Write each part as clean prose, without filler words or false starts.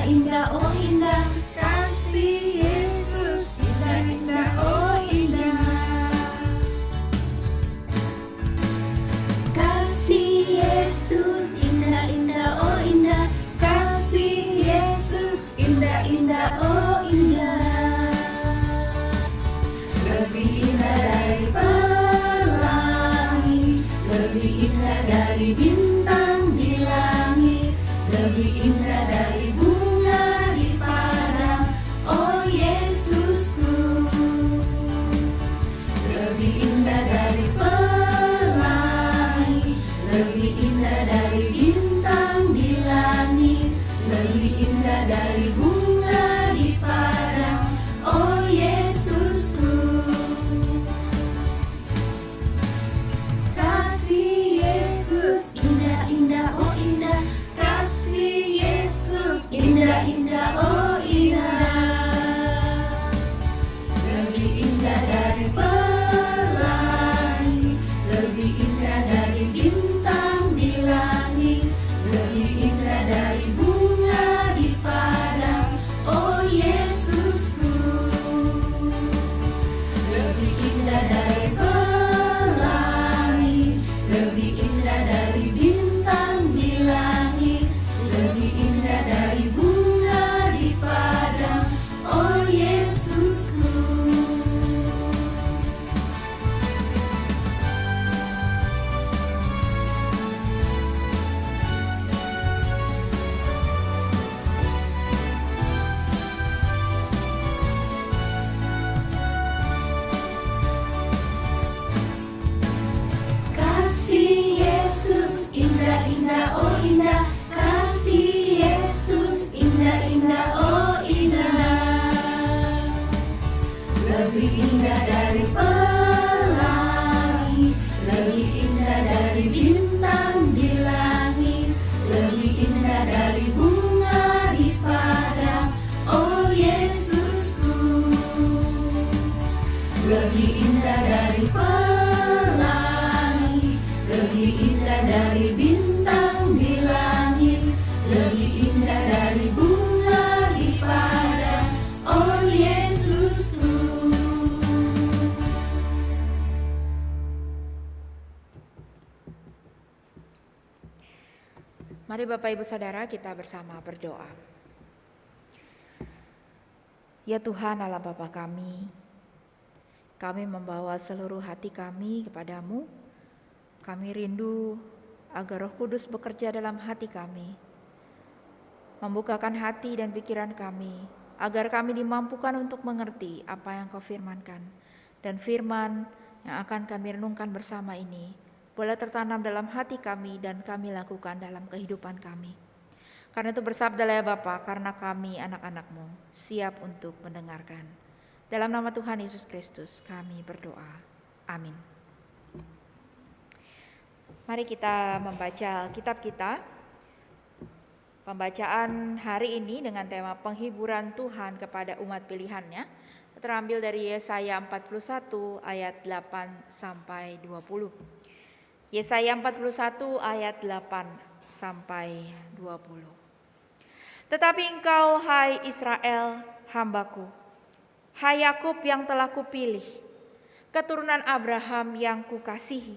indah, oh indah, kasih Yesus, indah, indah, oh indah. Kasih Yesus, indah, indah, oh indah, kasih Yesus, indah, indah, oh indah. Lebih indah dari pelangi, lebih indah dari bintang di langit, lebih indah dari bunga di padang, oh Yesusku. Lebih indah dari pelangi, lebih indah dari bintang di langit, lebih indah dari bunga di padang, oh Yesusku. Kasih Yesus, indah, indah, oh indah, kasih Yesus, indah, indah, oh indah. Lebih indah dari pelangi, lebih indah dari bintang di langit, lebih indah dari bunga di padang, oh Yesusku. Lebih indah dari pelangi, lebih indah dari bintang di langit, lebih indah dari bunga di padang, oh Yesusku. Kasih Yesus, indah, indah, oh indah, kasih Yesus, indah, indah, oh indah. Lebih indah dari pelangi, lebih indah dari bintang di langit, lebih indah dari bunga di padang, oh Yesusku. Lebih indah dari pelangi, lebih indah dari bintang di langit, lebih indah dari bunga di padang, oh Yesusku. Mari Bapak Ibu Saudara kita bersama berdoa. Ya Tuhan Allah Bapa kami membawa seluruh hati kami kepadamu. Kami rindu agar Roh Kudus bekerja dalam hati kami, membukakan hati dan pikiran kami, agar kami dimampukan untuk mengerti apa yang Kau firmankan. Dan firman yang akan kami renungkan bersama ini boleh tertanam dalam hati kami dan kami lakukan dalam kehidupan kami. Karena itu bersabdalah ya Bapa, karena kami anak-anak-Mu siap untuk mendengarkan. Dalam nama Tuhan Yesus Kristus kami berdoa. Amin. Mari kita membaca kitab kita. Pembacaan hari ini dengan tema penghiburan Tuhan kepada umat pilihannya terambil dari Yesaya 41 ayat 8 sampai 20. Yesaya 41 ayat 8 sampai 20. Tetapi engkau hai Israel hambaku, hai Yakub yang telah kupilih, keturunan Abraham yang kukasihi.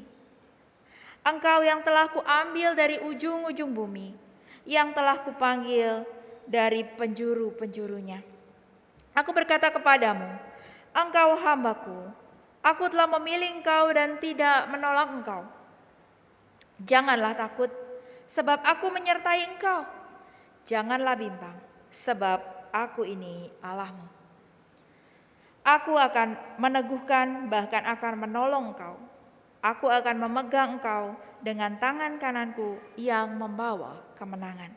Engkau yang telah kuambil dari ujung-ujung bumi, yang telah kupanggil dari penjuru-penjurunya. Aku berkata kepadamu, engkau hambaku, aku telah memilih engkau dan tidak menolak engkau. Janganlah takut, sebab aku menyertai engkau. Janganlah bimbang, sebab aku ini Allahmu. Aku akan meneguhkan, bahkan akan menolong engkau. Aku akan memegang engkau dengan tangan kananku yang membawa kemenangan.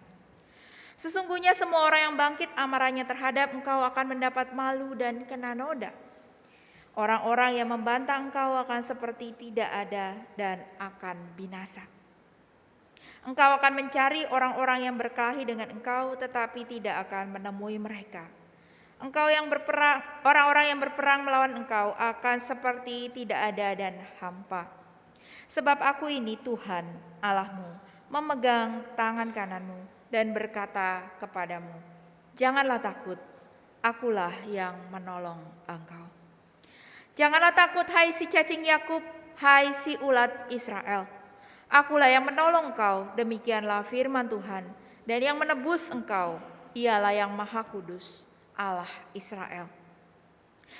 Sesungguhnya semua orang yang bangkit amarahnya terhadap engkau akan mendapat malu dan kena noda. Orang-orang yang membantah engkau akan seperti tidak ada dan akan binasa. Engkau akan mencari orang-orang yang berkelahi dengan engkau, tetapi tidak akan menemui mereka. Engkau yang berperang, orang-orang yang berperang melawan engkau akan seperti tidak ada dan hampa. Sebab aku ini Tuhan Allahmu, memegang tangan kananmu dan berkata kepadamu, Janganlah takut, akulah yang menolong engkau. Janganlah takut, hai si cacing Yakub, hai si ulat Israel. Akulah yang menolong engkau, demikianlah firman Tuhan. Dan yang menebus engkau, ialah yang Maha Kudus, Allah Israel.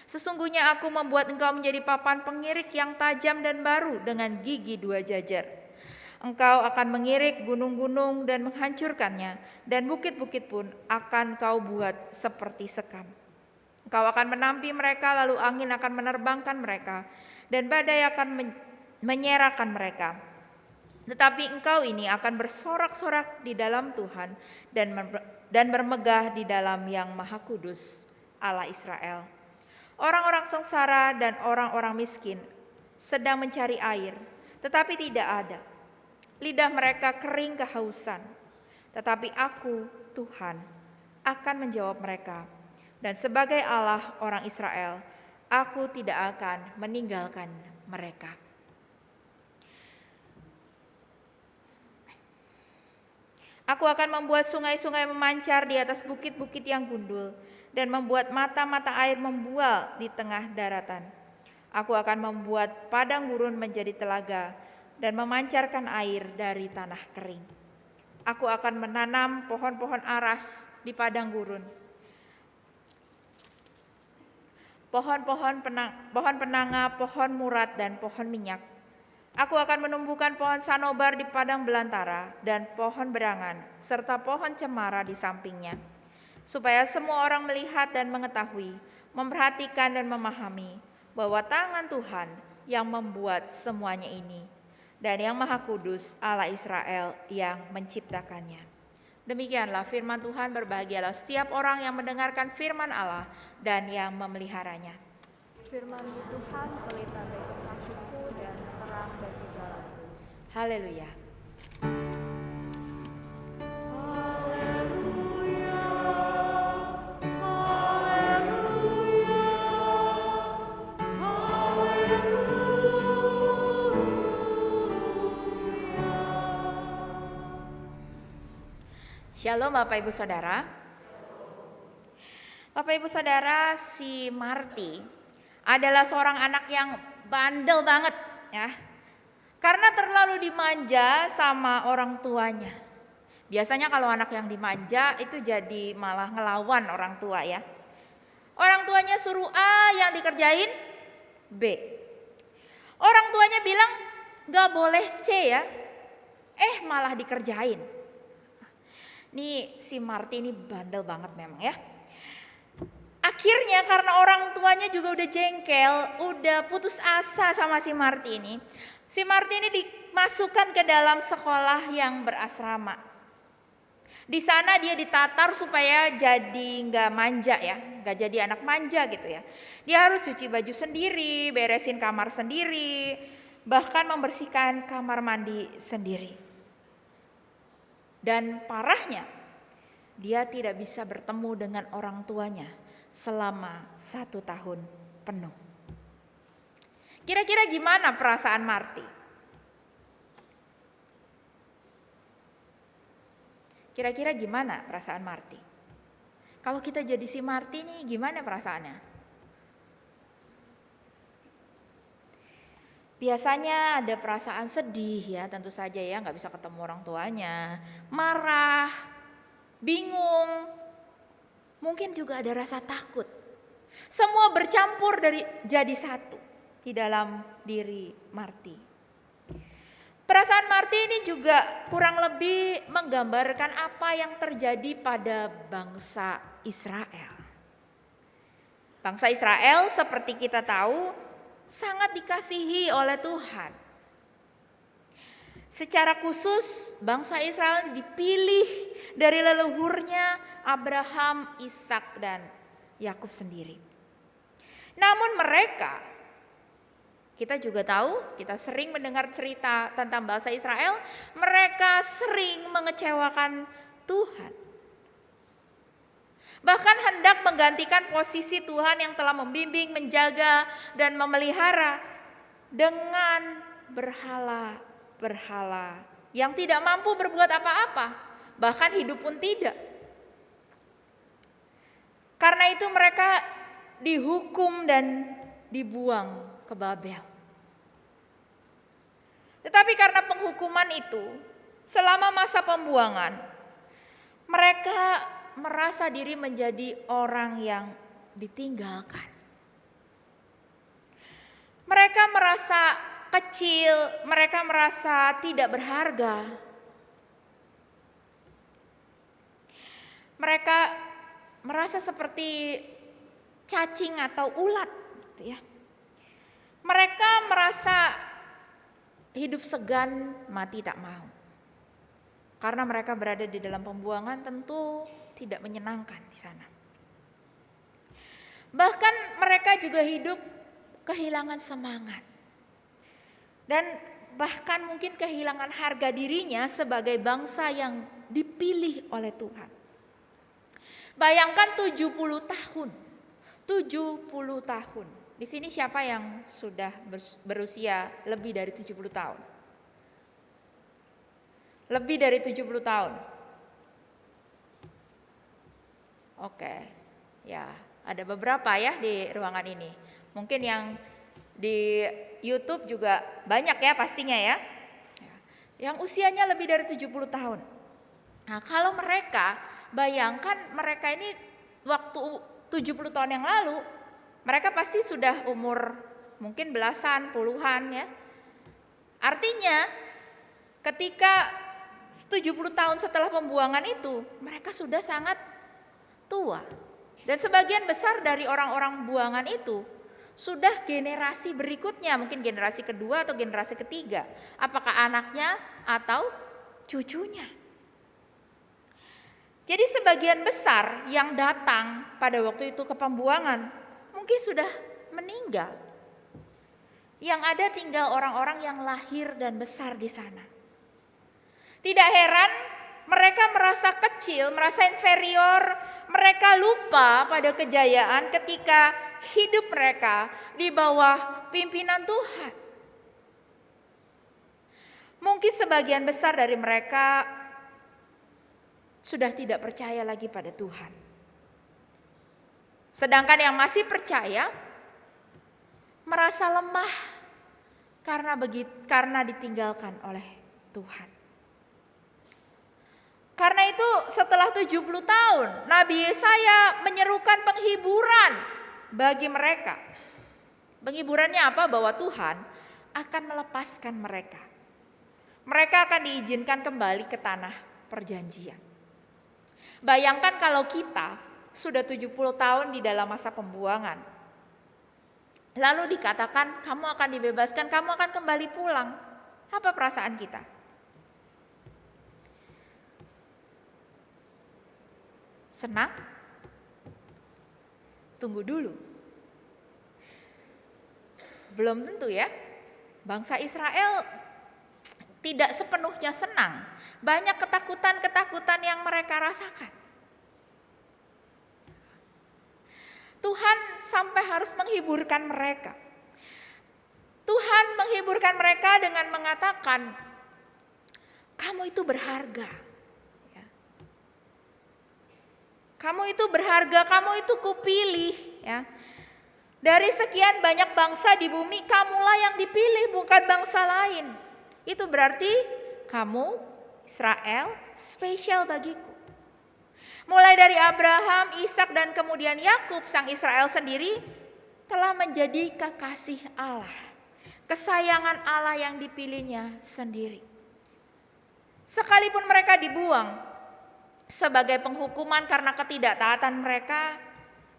Sesungguhnya aku membuat engkau menjadi papan pengirik yang tajam dan baru dengan gigi 2 jajar. Engkau akan mengirik gunung-gunung dan menghancurkannya, dan bukit-bukit pun akan kau buat seperti sekam. Engkau akan menampi mereka, lalu angin akan menerbangkan mereka, dan badai akan menyerahkan mereka. Tetapi engkau ini akan bersorak-sorak di dalam Tuhan, dan bermegah di dalam Yang Maha Kudus, Allah Israel. Orang-orang sengsara dan orang-orang miskin sedang mencari air, tetapi tidak ada. Lidah mereka kering kehausan, tetapi aku, Tuhan, akan menjawab mereka. Dan sebagai Allah orang Israel, aku tidak akan meninggalkan mereka. Aku akan membuat sungai-sungai memancar di atas bukit-bukit yang gundul, dan membuat mata-mata air membual di tengah daratan. Aku akan membuat padang gurun menjadi telaga, dan memancarkan air dari tanah kering. Aku akan menanam pohon-pohon aras di padang gurun, pohon penanga, pohon murat, dan pohon minyak. Aku akan menumbuhkan pohon sanobar di padang belantara, dan pohon berangan, serta pohon cemara di sampingnya, supaya semua orang melihat dan mengetahui, memperhatikan dan memahami bahwa tangan Tuhan yang membuat semuanya ini, dan Yang Maha Kudus, Allah Israel, yang menciptakannya. Demikianlah firman Tuhan. Berbahagialah setiap orang yang mendengarkan firman Allah dan yang memeliharanya. Firman Tuhan pelita bagi kekasihku dan terang bagi jalanku. Haleluya. Shalom Bapak Ibu Saudara. Bapak Ibu Saudara, si Marty adalah seorang anak yang bandel banget ya. Karena terlalu dimanja sama orang tuanya. Biasanya kalau anak yang dimanja itu jadi malah ngelawan orang tua ya. Orang tuanya suruh A, yang dikerjain B. Orang tuanya bilang gak boleh C ya. Malah dikerjain. Nih si Marty ini bandel banget memang ya. Akhirnya karena orang tuanya juga udah jengkel, udah putus asa sama si Marty ini. Si Marty ini dimasukkan ke dalam sekolah yang berasrama. Di sana dia ditatar supaya jadi nggak manja ya, nggak jadi anak manja gitu ya. Dia harus cuci baju sendiri, beresin kamar sendiri, bahkan membersihkan kamar mandi sendiri. Dan parahnya, dia tidak bisa bertemu dengan orang tuanya selama 1 tahun penuh. Kira-kira gimana perasaan Marty? Kira-kira gimana perasaan Marty? Kalau kita jadi si Marty nih, gimana perasaannya? Biasanya ada perasaan sedih ya, tentu saja ya, nggak bisa ketemu orang tuanya, marah, bingung, mungkin juga ada rasa takut. Semua bercampur jadi satu di dalam diri Marty. Perasaan Marty ini juga kurang lebih menggambarkan apa yang terjadi pada bangsa Israel. Bangsa Israel seperti kita tahu sangat dikasihi oleh Tuhan. Secara khusus bangsa Israel dipilih dari leluhurnya Abraham, Ishak, dan Yakub sendiri. Namun mereka, kita juga tahu, kita sering mendengar cerita tentang bangsa Israel, mereka sering mengecewakan Tuhan. Bahkan hendak menggantikan posisi Tuhan yang telah membimbing, menjaga, dan memelihara dengan berhala-berhala yang tidak mampu berbuat apa-apa, bahkan hidup pun tidak. Karena itu mereka dihukum dan dibuang ke Babel. Tetapi karena penghukuman itu, selama masa pembuangan, mereka merasa diri menjadi orang yang ditinggalkan. Mereka merasa kecil, mereka merasa tidak berharga. Mereka merasa seperti cacing atau ulat, gitu ya. Mereka merasa hidup segan, mati tak mau. Karena mereka berada di dalam pembuangan tentu tidak menyenangkan di sana. Bahkan mereka juga hidup kehilangan semangat. Dan bahkan mungkin kehilangan harga dirinya sebagai bangsa yang dipilih oleh Tuhan. Bayangkan 70 tahun. 70 tahun. Di sini siapa yang sudah berusia lebih dari 70 tahun? Lebih dari 70 tahun. Oke. Ya, ada beberapa ya di ruangan ini. Mungkin yang di YouTube juga banyak ya pastinya ya. Yang usianya lebih dari 70 tahun. Nah, kalau mereka, bayangkan mereka ini waktu 70 tahun yang lalu, mereka pasti sudah umur mungkin belasan, puluhan ya. Artinya ketika 70 tahun setelah pembuangan itu, mereka sudah sangat tua. Dan sebagian besar dari orang-orang buangan itu sudah generasi berikutnya, mungkin generasi kedua atau generasi ketiga. Apakah anaknya atau cucunya. Jadi sebagian besar yang datang pada waktu itu ke pembuangan mungkin sudah meninggal. Yang ada tinggal orang-orang yang lahir dan besar di sana. Tidak heran mereka merasa kecil, merasa inferior, mereka lupa pada kejayaan ketika hidup mereka di bawah pimpinan Tuhan. Mungkin sebagian besar dari mereka sudah tidak percaya lagi pada Tuhan. Sedangkan yang masih percaya merasa lemah karena ditinggalkan oleh Tuhan. Karena itu setelah 70 tahun Nabi Yesaya menyerukan penghiburan bagi mereka. Penghiburannya apa? Bahwa Tuhan akan melepaskan mereka. Mereka akan diizinkan kembali ke tanah perjanjian. Bayangkan kalau kita sudah 70 tahun di dalam masa pembuangan. Lalu dikatakan kamu akan dibebaskan, kamu akan kembali pulang. Apa perasaan kita? Senang? Tunggu dulu. Belum tentu ya. Bangsa Israel tidak sepenuhnya senang. Banyak ketakutan-ketakutan yang mereka rasakan. Tuhan sampai harus menghiburkan mereka. Tuhan menghiburkan mereka dengan mengatakan, kamu itu berharga. Ya. Kamu itu berharga, kamu itu kupilih. Ya. Dari sekian banyak bangsa di bumi, kamulah yang dipilih, bukan bangsa lain. Itu berarti kamu Israel spesial bagiku. Mulai dari Abraham, Ishak dan kemudian Yakub, sang Israel sendiri telah menjadi kekasih Allah, kesayangan Allah yang dipilihnya sendiri. Sekalipun mereka dibuang sebagai penghukuman karena ketidaktaatan mereka,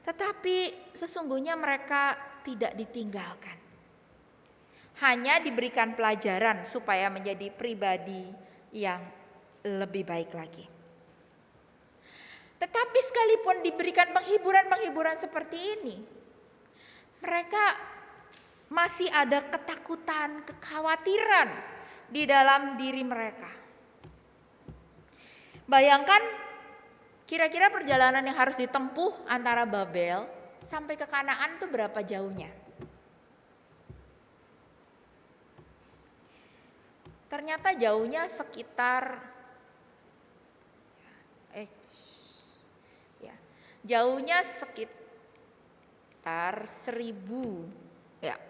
tetapi sesungguhnya mereka tidak ditinggalkan. Hanya diberikan pelajaran supaya menjadi pribadi yang lebih baik lagi. Tetapi sekalipun diberikan penghiburan-penghiburan seperti ini, mereka masih ada ketakutan, kekhawatiran di dalam diri mereka. Bayangkan kira-kira perjalanan yang harus ditempuh antara Babel sampai ke Kanaan itu berapa jauhnya? Ternyata jauhnya sekitar Jauhnya sekitar 1000 ya.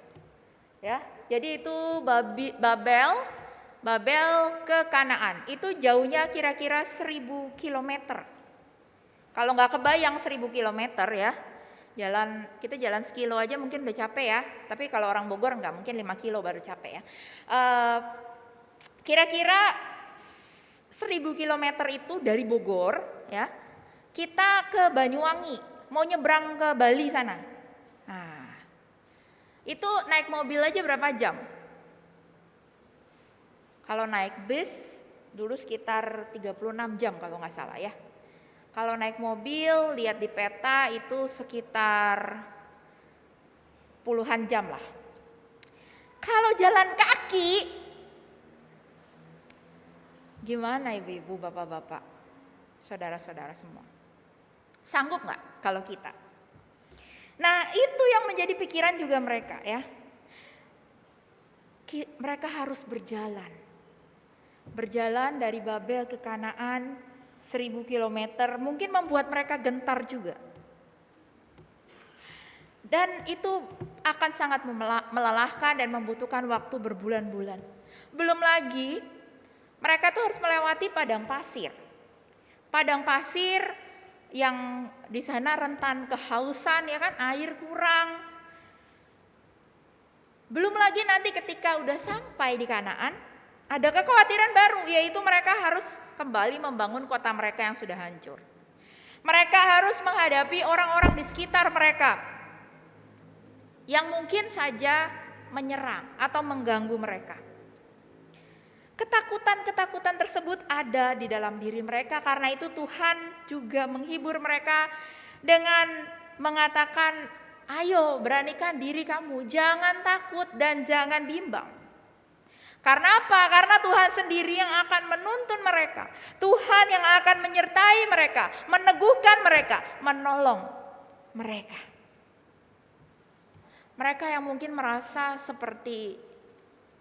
Ya, jadi itu Babel ke Kanaan. Itu jauhnya kira-kira 1000 kilometer. Kalau nggak kebayang 1000 kilometer ya. Kita jalan sekilo aja mungkin udah capek ya. Tapi kalau orang Bogor nggak, mungkin 5 kilo baru capek ya. Kira-kira 1000 kilometer itu dari Bogor ya. Kita ke Banyuwangi, mau nyebrang ke Bali sana. Nah, itu naik mobil aja berapa jam? Kalau naik bis dulu sekitar 36 jam kalau nggak salah ya. Kalau naik mobil lihat di peta itu sekitar puluhan jam lah. Kalau jalan kaki gimana ibu-ibu, bapak-bapak, saudara-saudara semua? Sanggup nggak kalau kita? Nah itu yang menjadi pikiran juga mereka ya. Mereka harus berjalan dari Babel ke Kanaan 1000 kilometer, mungkin membuat mereka gentar juga. Dan itu akan sangat melelahkan dan membutuhkan waktu berbulan-bulan. Belum lagi mereka tuh harus melewati padang pasir. Padang pasir yang di sana rentan kehausan ya kan, air kurang. Belum lagi nanti ketika udah sampai di Kanaan, ada kekhawatiran baru, yaitu mereka harus kembali membangun kota mereka yang sudah hancur. Mereka harus menghadapi orang-orang di sekitar mereka yang mungkin saja menyerang atau mengganggu mereka. Ketakutan-ketakutan tersebut ada di dalam diri mereka, karena itu Tuhan juga menghibur mereka dengan mengatakan, ayo beranikan diri kamu, jangan takut dan jangan bimbang. Karena apa? Karena Tuhan sendiri yang akan menuntun mereka. Tuhan yang akan menyertai mereka, meneguhkan mereka, menolong mereka. Mereka yang mungkin merasa seperti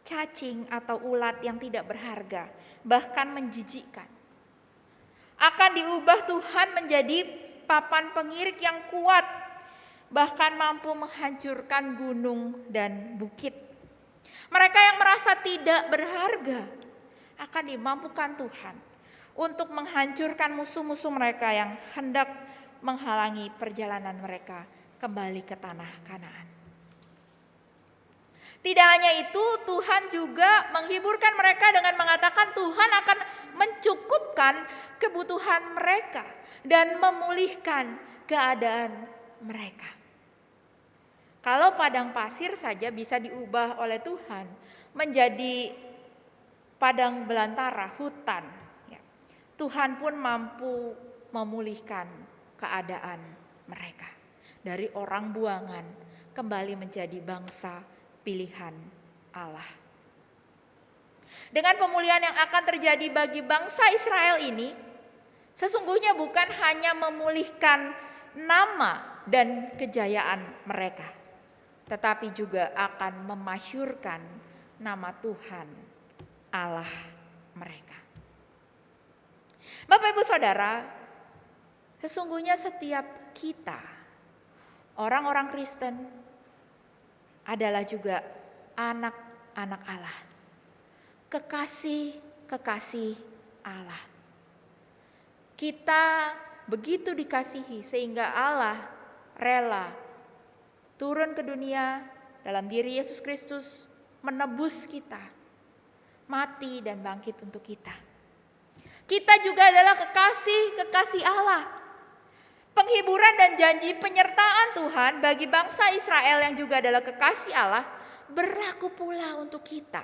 cacing atau ulat yang tidak berharga, bahkan menjijikkan, akan diubah Tuhan menjadi papan pengirik yang kuat, bahkan mampu menghancurkan gunung dan bukit. Mereka yang merasa tidak berharga akan dimampukan Tuhan untuk menghancurkan musuh-musuh mereka yang hendak menghalangi perjalanan mereka kembali ke tanah Kanaan. Tidak hanya itu, Tuhan juga menghiburkan mereka dengan mengatakan Tuhan akan mencukupkan kebutuhan mereka dan memulihkan keadaan mereka. Kalau padang pasir saja bisa diubah oleh Tuhan menjadi padang belantara, hutan, ya, Tuhan pun mampu memulihkan keadaan mereka. Dari orang buangan kembali menjadi bangsa pilihan Allah. Dengan pemulihan yang akan terjadi bagi bangsa Israel ini, sesungguhnya bukan hanya memulihkan nama dan kejayaan mereka, tetapi juga akan memasyurkan nama Tuhan Allah mereka. Bapak Ibu Saudara, sesungguhnya setiap kita, orang-orang Kristen, adalah juga anak-anak Allah, kekasih-kekasih Allah. Kita begitu dikasihi sehingga Allah rela turun ke dunia dalam diri Yesus Kristus, menebus kita, mati dan bangkit untuk kita. Kita juga adalah kekasih-kekasih Allah. Penghiburan dan janji penyertaan Tuhan bagi bangsa Israel yang juga adalah kekasih Allah berlaku pula untuk kita.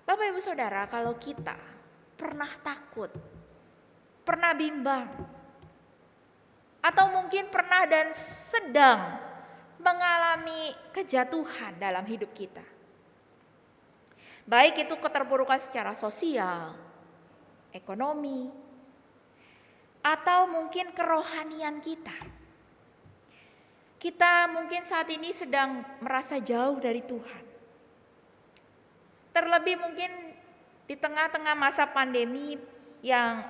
Bapak Ibu Saudara, kalau kita pernah takut, pernah bimbang, atau mungkin pernah dan sedang mengalami kejatuhan dalam hidup kita, baik itu keterpurukan secara sosial, ekonomi, atau mungkin kerohanian kita. Kita mungkin saat ini sedang merasa jauh dari Tuhan. Terlebih mungkin di tengah-tengah masa pandemi yang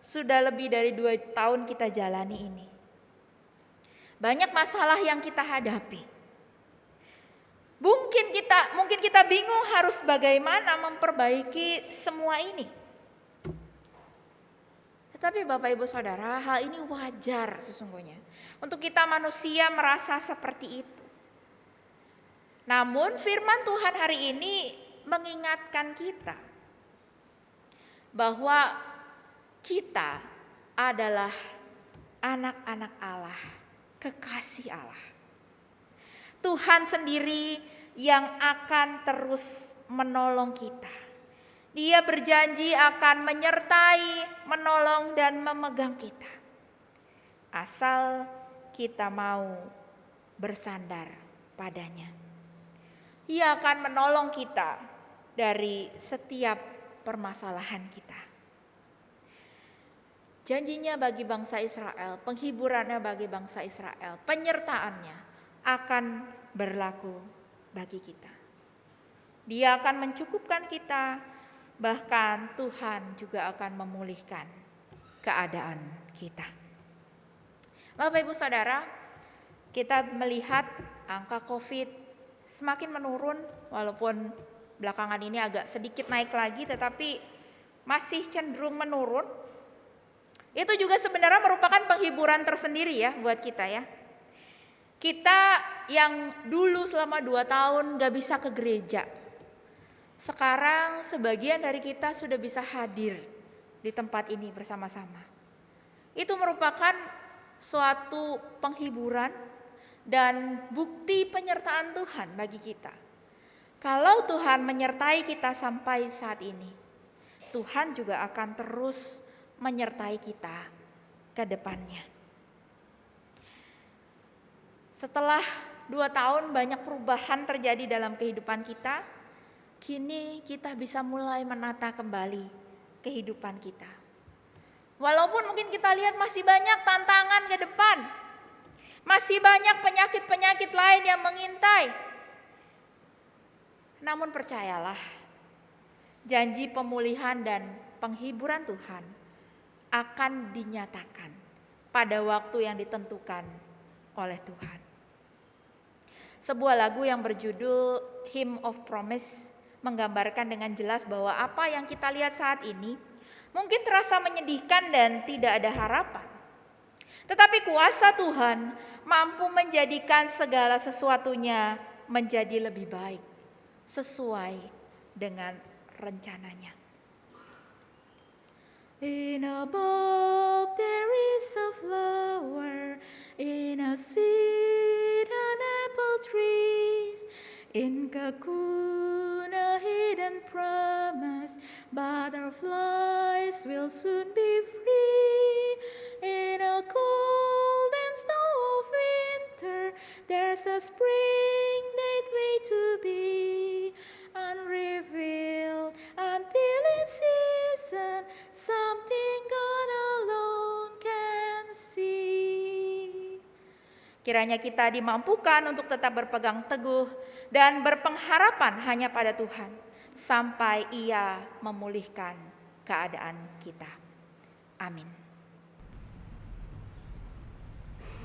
sudah lebih dari 2 tahun kita jalani ini. Banyak masalah yang kita hadapi. Mungkin kita bingung harus bagaimana memperbaiki semua ini. Tetapi Bapak Ibu Saudara, hal ini wajar sesungguhnya. Untuk kita manusia merasa seperti itu. Namun firman Tuhan hari ini mengingatkan kita bahwa kita adalah anak-anak Allah, kekasih Allah. Tuhan sendiri yang akan terus menolong kita. Dia berjanji akan menyertai, menolong dan memegang kita. Asal kita mau bersandar padanya. Ia akan menolong kita dari setiap permasalahan kita. Janjinya bagi bangsa Israel, penghiburannya bagi bangsa Israel, penyertaannya akan berlaku bagi kita. Dia akan mencukupkan kita, bahkan Tuhan juga akan memulihkan keadaan kita. Bapak Ibu Saudara, kita melihat angka COVID semakin menurun, walaupun belakangan ini agak sedikit naik lagi, tetapi masih cenderung menurun. Itu juga sebenarnya merupakan penghiburan tersendiri ya buat kita ya. Kita yang dulu selama 2 tahun gak bisa ke gereja, sekarang sebagian dari kita sudah bisa hadir di tempat ini bersama-sama. Itu merupakan suatu penghiburan dan bukti penyertaan Tuhan bagi kita. Kalau Tuhan menyertai kita sampai saat ini, Tuhan juga akan terus menyertai kita ke depannya. Setelah 2 tahun banyak perubahan terjadi dalam kehidupan kita, kini kita bisa mulai menata kembali kehidupan kita. Walaupun mungkin kita lihat masih banyak tantangan ke depan, masih banyak penyakit-penyakit lain yang mengintai. Namun percayalah, janji pemulihan dan penghiburan Tuhan akan dinyatakan pada waktu yang ditentukan oleh Tuhan. Sebuah lagu yang berjudul Hymn of Promise menggambarkan dengan jelas bahwa apa yang kita lihat saat ini mungkin terasa menyedihkan dan tidak ada harapan. Tetapi kuasa Tuhan mampu menjadikan segala sesuatunya menjadi lebih baik sesuai dengan rencananya. In a bulb there is a flower, in a seed an apple trees, in cocoon a hidden promise, butterflies will soon be free. In a cold and snow of winter, there's a spring that wait to be unrevealed until in season, something God alone can see. Kiranya kita dimampukan untuk tetap berpegang teguh dan berpengharapan hanya pada Tuhan sampai Ia memulihkan keadaan kita. Amin.